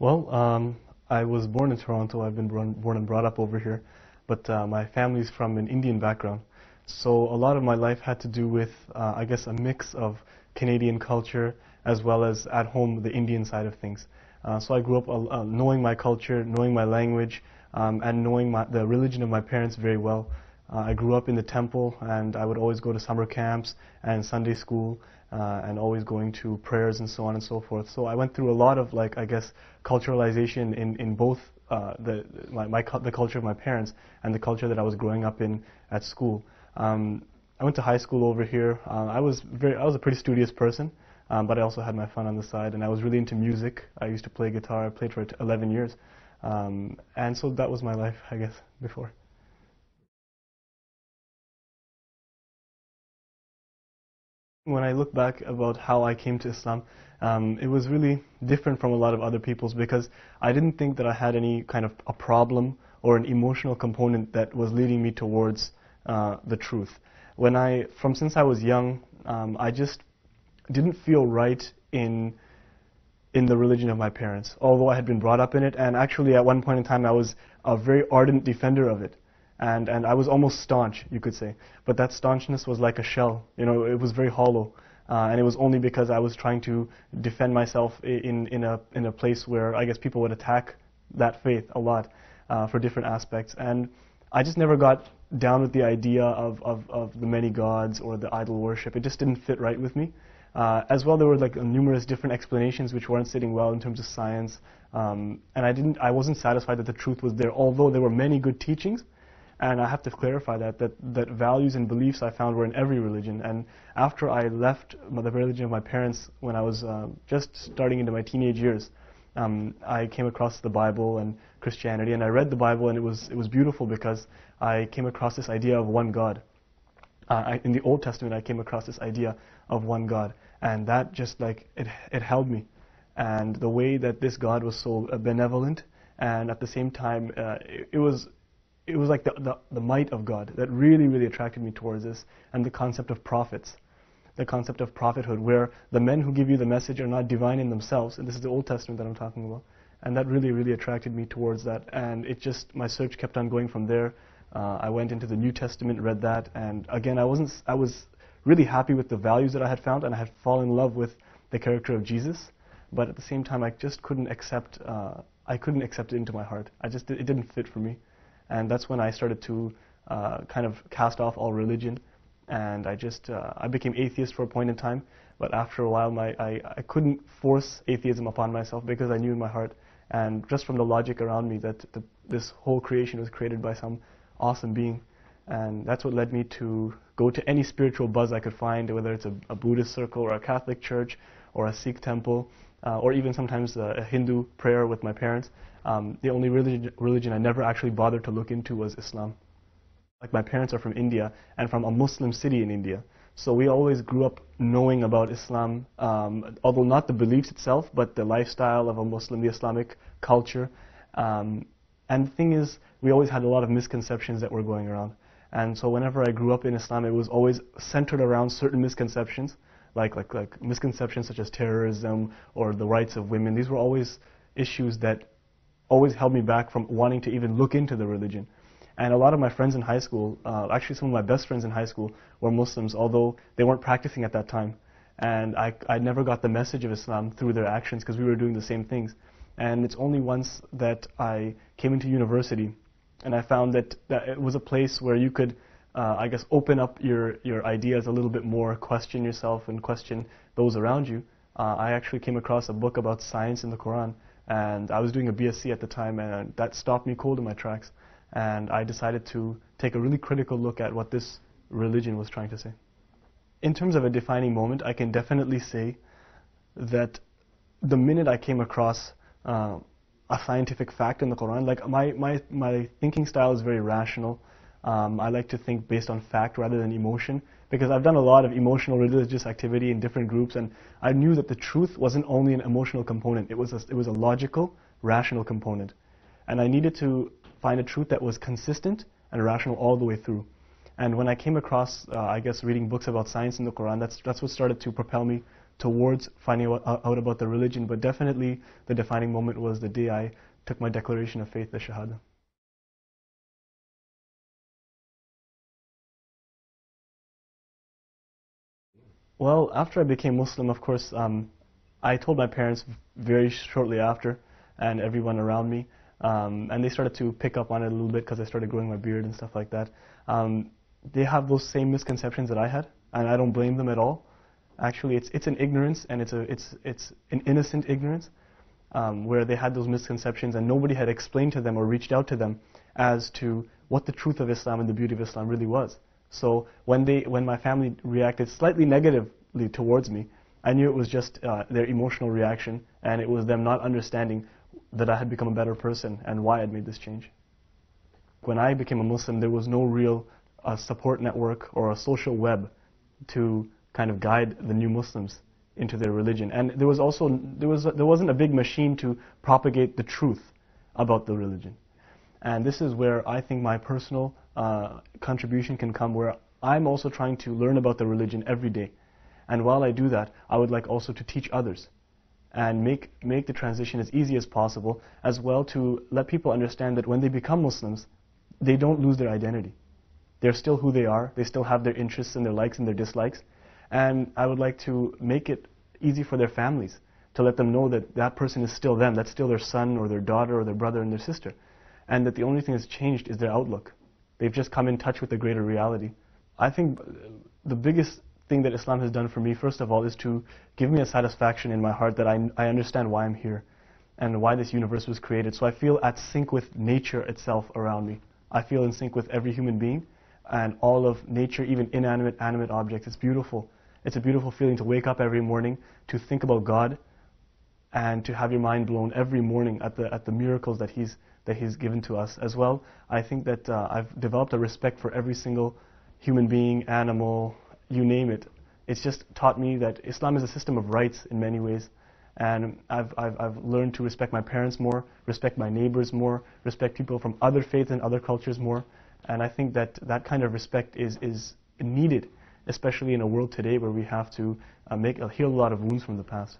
Well, I was born in Toronto. I've been born and brought up over here, but my family's from an Indian background. So a lot of my life had to do with, I guess, a mix of Canadian culture as well as at home the Indian side of things. So I grew up knowing my culture, knowing my language, and knowing the religion of my parents very well. I grew up in the temple, and I would always go to summer camps and Sunday school, and always going to prayers and so on and so forth. So I went through a lot of, like, I guess, culturalization in both the culture of my parents and the culture that I was growing up in at school. I went to high school over here. I was a pretty studious person, but I also had my fun on the side, and I was really into music. I used to play guitar. I played for 11 years, and so that was my life, I guess, before. When I look back about how I came to Islam, it was really different from a lot of other people's because I didn't think that I had any kind of a problem or an emotional component that was leading me towards the truth. Since I was young, I just didn't feel right in the religion of my parents, although I had been brought up in it, and actually at one point in time I was a very ardent defender of it. And I was almost staunch, you could say. But that staunchness was like a shell. You know, it was very hollow. And it was only because I was trying to defend myself in a place where I guess people would attack that faith a lot for different aspects. And I just never got down with the idea of the many gods or the idol worship. It just didn't fit right with me. As well, there were like numerous different explanations which weren't sitting well in terms of science. And I wasn't satisfied that the truth was there, although there were many good teachings. And I have to clarify that values and beliefs I found were in every religion. And after I left the religion of my parents when I was just starting into my teenage years, I came across the Bible and Christianity, and I read the Bible, and it was beautiful because I came across this idea of one God. In the Old Testament, I came across this idea of one God, and that just like it held me. And the way that this God was so benevolent, and at the same time, it was like the might of God that really, really attracted me towards this, and the concept of prophets, the concept of prophethood, where the men who give you the message are not divine in themselves, and this is the Old Testament that I'm talking about, and that really, really attracted me towards that, and my search kept on going from there. I went into the New Testament, read that, and again, I was really happy with the values that I had found, and I had fallen in love with the character of Jesus, but at the same time, I just couldn't accept it into my heart. It didn't fit for me. And that's when I started to kind of cast off all religion, and I became atheist for a point in time. But after a while, I couldn't force atheism upon myself because I knew in my heart, and just from the logic around me, that this whole creation was created by some awesome being, and that's what led me to go to any spiritual buzz I could find, whether it's a Buddhist circle or a Catholic church or a Sikh temple, or even sometimes a Hindu prayer with my parents. The only religion I never actually bothered to look into was Islam. Like, my parents are from India and from a Muslim city in India. So we always grew up knowing about Islam, although not the beliefs itself, but the lifestyle of a Muslim, the Islamic culture. And the thing is, we always had a lot of misconceptions that were going around. And so whenever I grew up in Islam, it was always centered around certain misconceptions, like misconceptions such as terrorism or the rights of women. These were always issues that always held me back from wanting to even look into the religion. And a lot of my friends in high school, actually some of my best friends in high school, were Muslims, although they weren't practicing at that time. And I never got the message of Islam through their actions because we were doing the same things. And it's only once that I came into university and I found that it was a place where you could, I guess, open up your ideas a little bit more, question yourself and question those around you. I actually came across a book about science in the Quran. And I was doing a BSc at the time, and that stopped me cold in my tracks. And I decided to take a really critical look at what this religion was trying to say. In terms of a defining moment, I can definitely say that the minute I came across a scientific fact in the Quran, like my thinking style is very rational. I like to think based on fact rather than emotion, because I've done a lot of emotional religious activity in different groups, and I knew that the truth wasn't only an emotional component, it was a logical, rational component. And I needed to find a truth that was consistent and rational all the way through. And when I came across, I guess, reading books about science in the Quran, that's what started to propel me towards finding out about the religion. But definitely the defining moment was the day I took my declaration of faith, the Shahada. Well, after I became Muslim, of course, I told my parents very shortly after, and everyone around me, and they started to pick up on it a little bit because I started growing my beard and stuff like that. They have those same misconceptions that I had, and I don't blame them at all. Actually, it's an ignorance, and it's an innocent ignorance, where they had those misconceptions, and nobody had explained to them or reached out to them as to what the truth of Islam and the beauty of Islam really was. So when my family reacted slightly negatively towards me, I knew it was just their emotional reaction, and it was them not understanding that I had become a better person and why I'd made this change. When I became a Muslim, there was no real support network or a social web to kind of guide the new Muslims into their religion, and there wasn't a big machine to propagate the truth about the religion. And this is where I think my personal contribution can come, where I'm also trying to learn about the religion every day. And while I do that, I would like also to teach others and make the transition as easy as possible, as well to let people understand that when they become Muslims, they don't lose their identity. They're still who they are. They still have their interests and their likes and their dislikes. And I would like to make it easy for their families to let them know that that person is still them, that's still their son or their daughter or their brother and their sister, and that the only thing that's changed is their outlook. They've just come in touch with a greater reality. I think the biggest thing that Islam has done for me, first of all, is to give me a satisfaction in my heart that I understand why I'm here and why this universe was created. So I feel at sync with nature itself around me. I feel in sync with every human being and all of nature, even inanimate, animate objects. It's beautiful. It's a beautiful feeling to wake up every morning, to think about God, and to have your mind blown every morning at the miracles that He's given to us as well. I think that I've developed a respect for every single human being, animal, you name it. It's just taught me that Islam is a system of rights in many ways, and I've learned to respect my parents more, respect my neighbors more, respect people from other faiths and other cultures more, and I think that that kind of respect is needed, especially in a world today where we have to heal a lot of wounds from the past.